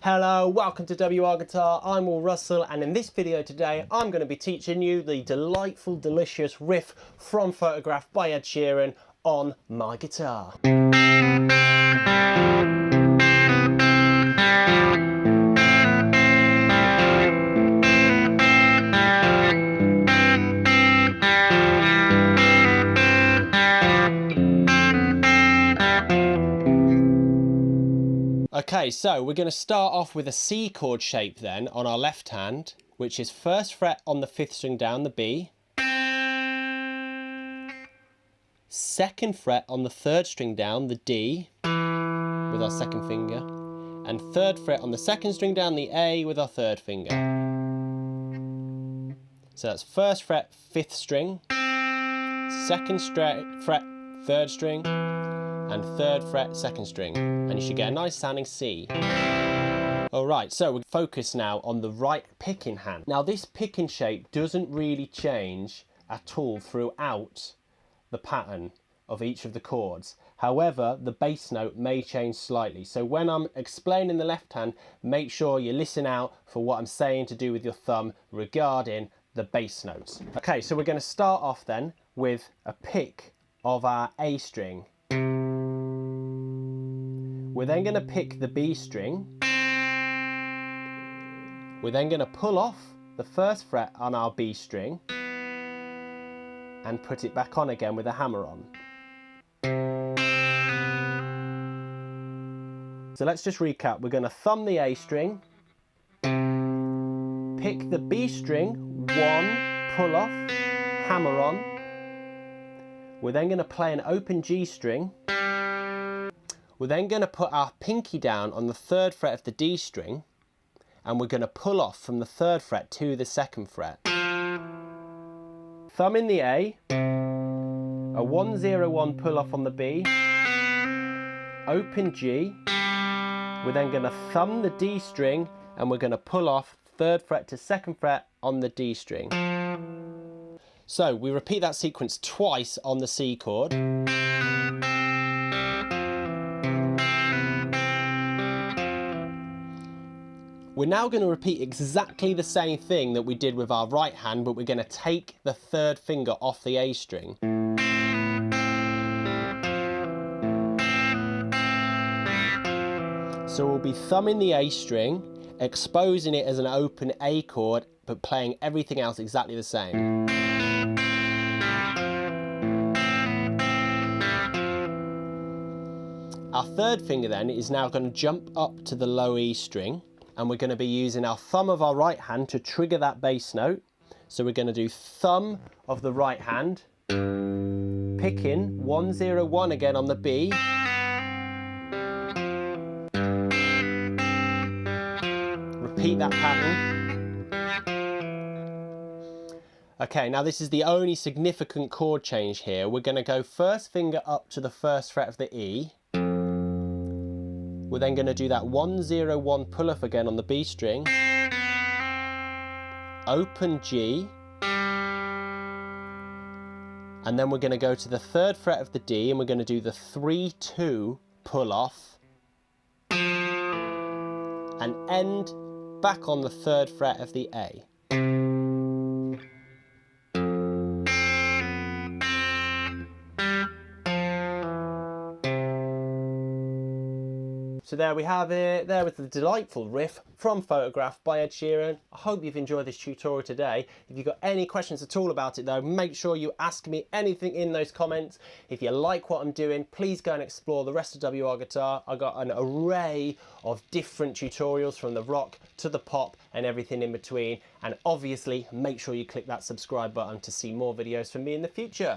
Hello, welcome to WR Guitar. I'm Wil Russell, and in this video today I'm going to be teaching you the delightful, delicious riff from Photograph by Ed Sheeran on my guitar. Okay, so we're going to start off with a C chord shape then on our left hand, which is first fret on the 5th string down, the B, second fret on the 3rd string down, the D, with our second finger, and 3rd fret on the 2nd string down, the A, with our 3rd finger. So that's 1st fret, 5th string, 2nd fret, 3rd string, and 3rd fret, 2nd string, and you should get a nice sounding C. Alright, so we focus now on the right picking hand. Now this picking shape doesn't really change at all throughout the pattern of each of the chords. However, the bass note may change slightly. So when I'm explaining the left hand, make sure you listen out for what I'm saying to do with your thumb regarding the bass notes. Okay, so we're going to start off then with a pick of our A string. We're then going to pick the B string. We're then going to pull off the 1st fret on our B string and put it back on again with a hammer on. So let's just recap. We're going to thumb the A string, pick the B string, 1, pull off, hammer on. We're then going to play an open G string. We're then going to put our pinky down on the 3rd fret of the D string, and we're going to pull off from the 3rd fret to the 2nd fret. Thumb in the A, a 1-0-1 pull off on the B, open G. We're then going to thumb the D string, and we're going to pull off 3rd fret to 2nd fret on the D string. So we repeat that sequence twice on the C chord. We're now going to repeat exactly the same thing that we did with our right hand, but we're going to take the 3rd finger off the A string. So we'll be thumbing the A string, exposing it as an open A chord, but playing everything else exactly the same. Our 3rd finger then is now going to jump up to the low E string, and we're going to be using our thumb of our right hand to trigger that bass note. So we're going to do thumb of the right hand, picking 1-0-1 again on the B, repeat that pattern. Okay, now this is the only significant chord change here. We're going to go 1st finger up to the 1st fret of the E. We're then going to do that 1-0-1 pull off again on the B string, open G, and then we're going to go to the 3rd fret of the D, and we're going to do the 3-2 pull off and end back on the 3rd fret of the A. So there we have it. There was the delightful riff from Photograph by Ed Sheeran. I hope you've enjoyed this tutorial today. If you've got any questions at all about it though, make sure you ask me anything in those comments. If you like what I'm doing, please go and explore the rest of WR Guitar. I've got an array of different tutorials from the rock to the pop and everything in between. And obviously, make sure you click that subscribe button to see more videos from me in the future.